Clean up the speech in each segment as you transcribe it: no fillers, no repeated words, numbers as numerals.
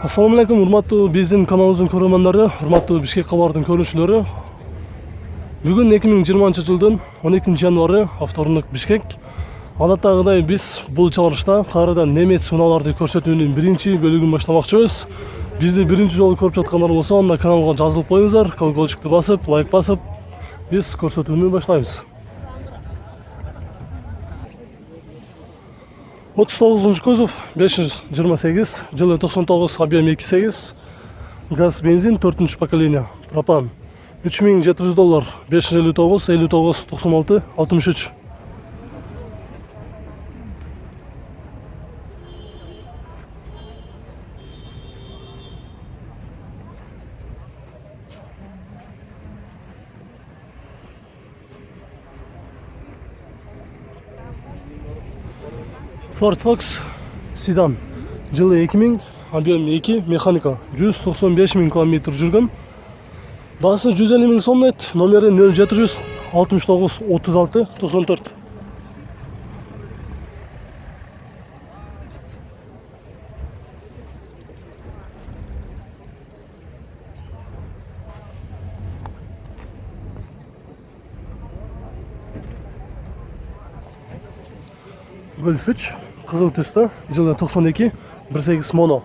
Assalamu alaikum, урматтуу биздин каналыбыздын көрөрмандары, урматтуу Бишкек кабардын көрүүчүлөрү. Бүгүн 2020-жылдын 12-январы, авторунок Бишкек. Адаттагыдай биз бул чыгарышта кайрадан немец унааларды көрсөтүүнүн биринчи бөлүгүн баштамакчыбыз. Бизди биринчи жолу көрүп жаткандар болсо, анда каналга жазылып коюңуздар, колокольчикту басып, лайк басып, биз көрсөтүүнү баштайбыз. 39 кузов, 528, жылы 99, объем 2.8, газ, бензин, 4 поколение, пропан. $3700, 559, 59, 96, 63. Ford Focus sedan, жылы 2000, объем 2, механика, 195 000 км жүргөн. Басы 150 000 сом нет, номери 0700 69 36 94. Golf 3, кызыл түстө, жылы 92, 1.8 моно.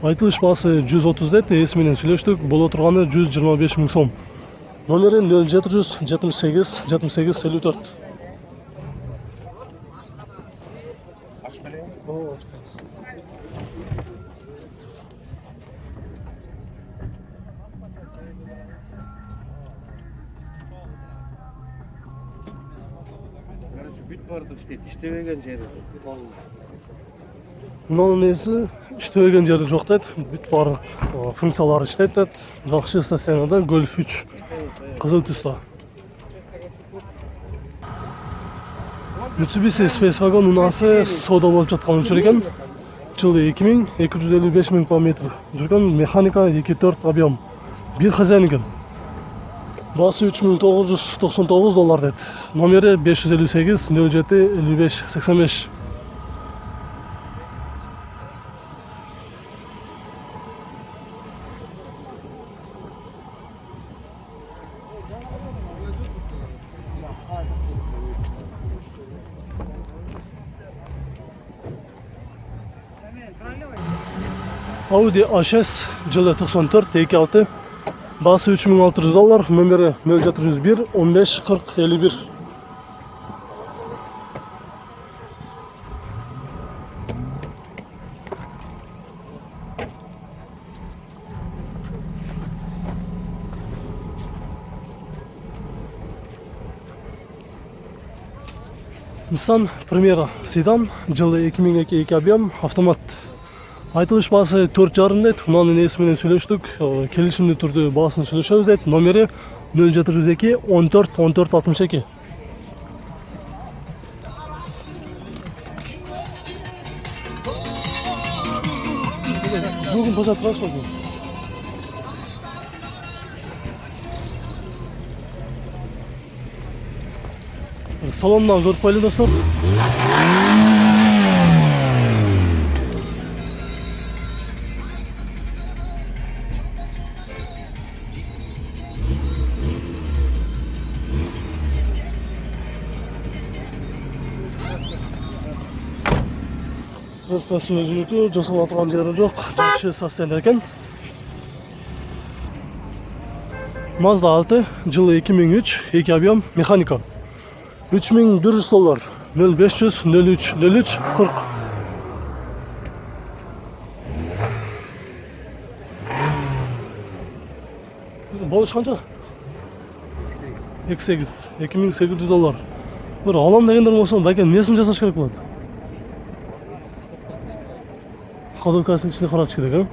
Айтылыш басы 130 дет, эс менен сүйлөштүк, боло турганы 125 000 сом. Номери 0700 78 78 54. Бүт барды иштебеген жери. Мынанын эси иштебеген жери жок дейт, бүт баардык функциялары иштейт дейт. Жакшы состояниеда Golf 3 кызыл түстө. Mitsubishi Space Wagon унаасы соода болуп жаткан учур экен. Жылы 2000, 255 000 км жүргөн, механика 2.4 объем. Бир хозяин экен. Басы $3999 дейт. Номери 558 07 55 85. Audi A6, жылы 94, 2.6. Басы $3600, номери 0701 15 40 51. Nissan Primera sedan, жылы 2002, 2 объем, автомат. Айтылыш басы 4,5 дейт, мынанын эси менен сүйлөштүк, келишимдүү түрдө баасын сүйлөшөбүз дейт. Номери 0702 14 14 62. Звукун босатып каласыз белки? Салондан көрүп кайлы достор. Краскасы өзүнүкү, жасала турган жери жок, жакшы состояние экен. Mazda 6, жылы 2003, 2 объем, механика. $3100, 0500 03 03 40. Болуш канча? 2.8, $2800. Бир алам дегендер болсо, бәке несин жасаш керек болот? Ходовкасынын ичине караш керек,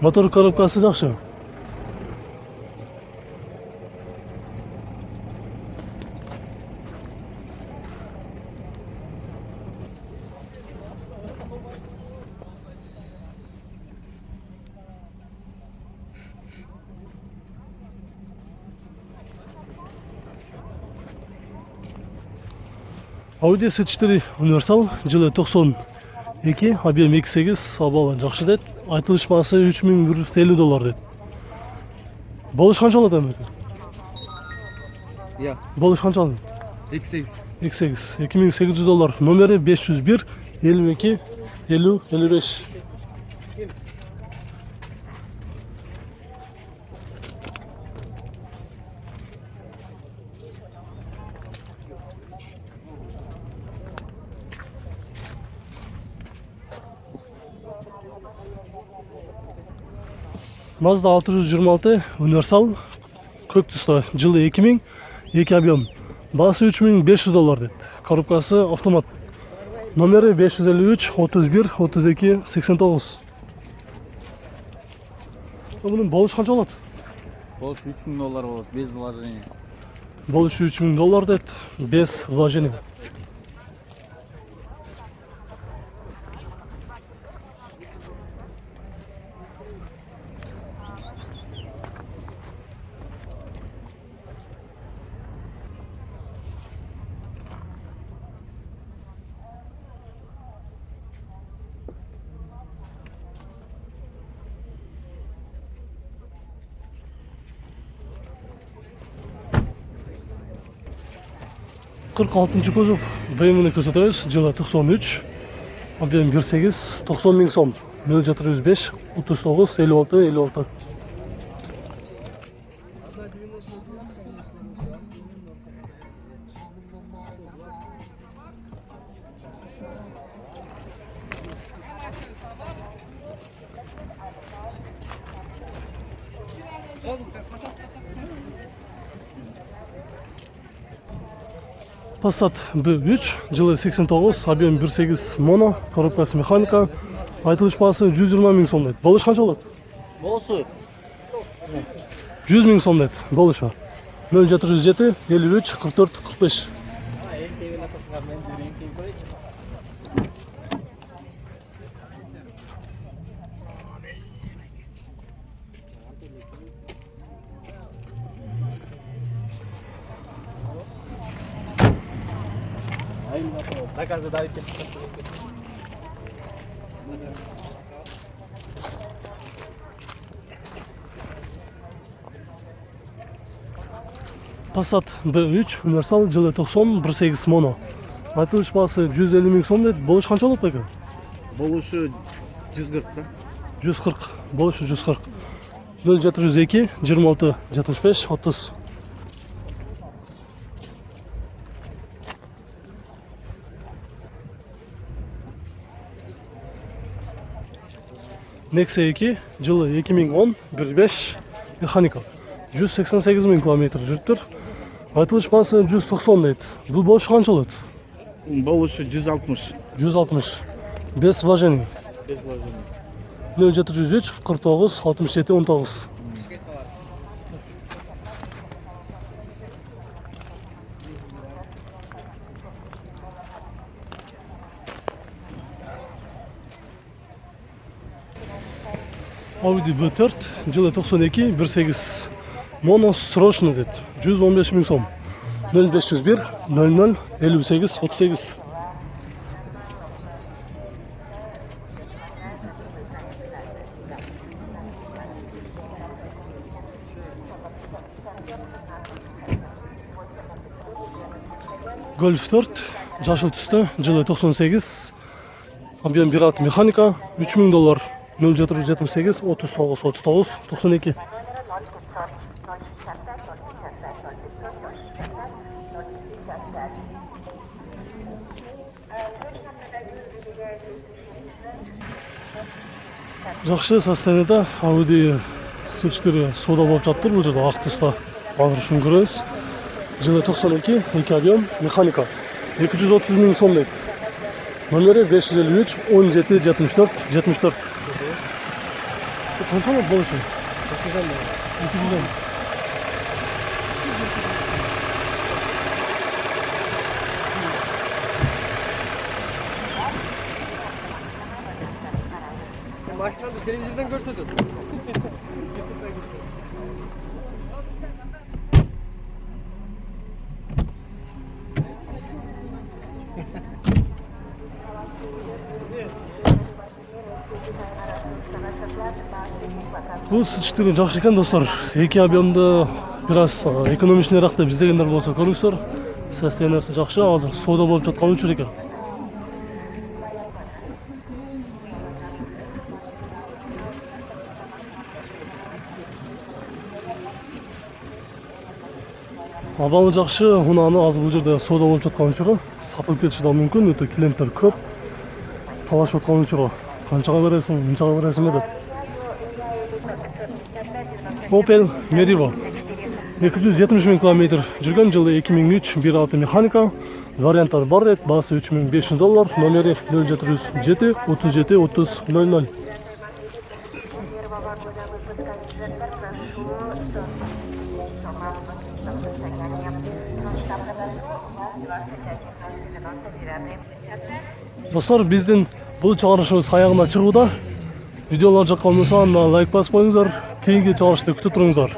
мотор коробкасы жакшы. Audi S4 универсал, жылы 90, 2, объем 2.8, сабалы жақсы деді. Айтылыш басы $3.150 деді. Болыш қанша алады әмір? Я. Болыш қанша алады? X8. $2.8, $2.800. Номері 501 52 50 55. Mazda 626 универсал, көк түсті, жылы 2000, 2 объем. Басы $3.500 деді. Коробкасы автомат. Номері 553 31 32 89. Бұның болыш қанша болады? Болуш $3.000 болады, без вложения. Болыш $3.000 деді, без вложения. Қырық алтыншы кузов BMW-ні көрсетеміз, жылы 93, объем 1.8, 90 мың сом, 0705 39 56 56. Passat B3, жылы 89, объем 1.8 моно, коробкасы механика, айтылыш басы 120 мың сом деді. Болыш қанша болады? Болушу 100 мың сом деді, болышы. 0707 53 44 45. заказы давайте. Passat B3, универсал, жылы 90, 1.8 моно. Айтылыш басы 150 мың сом деді. Болыш қанша болады бәкі? Болушу 140 да. 140, болышы 140. 0702 26 75 30. Nexia 2, жылы 2010, 1.5, механика. 188 мың километр жүріп тұр. Айтылыш басы 190 дейді. Бұл болыш қанша болады? Болушу 160. 160. Без вложений. Без вложения. 0703 49 67 19. Audi B4, жылы 92, 1.8 моно срочно деді. 115 мың сом. 0501 00 58 38. Golf 4, жашыл түсті, жылы 98, объем 1.6 механика, $3000. 0778 39 39 92. Жақсы состояниеда Audi C4 сода болып жатыр. Бұл жерде ақ түсті алыр үшін көресіз. Жылы 92, 2 объем, механика. 230 мың сом дейді. Номері 553 17 74 74. Қанша болады бұл үшін? 250. Машинаны телевизордан көрсетеді. Бул сычтыгы жакшы экен достор. Эки объемду бир аз экономичныйраак деп издегендер болсо көрүңүздөр. Состояниясы жакшы, азыр соода болуп жаткан учур экен. Абалы жакшы, унааны азыр бул жерде соода болуп жаткан учуру. Сатылып кетиши да мүмкүн, өтө клиенттер көп. Талашып жаткан учуру. Канчага бересиң, мынчага бересиңби деп. Opel Meriva 270 000 километр жүргөн, жылы 2003, 1.6 механика. Варианттар бар дейт, баасы $3500, номери 0707 37 30 00. Достор, биздин бул чыгарышыбыз аягына чыгууда. Видеолар жаккан болсо анда лайк басып коюңуздар. Кийинки чыгарышты күтүп туруңуздар.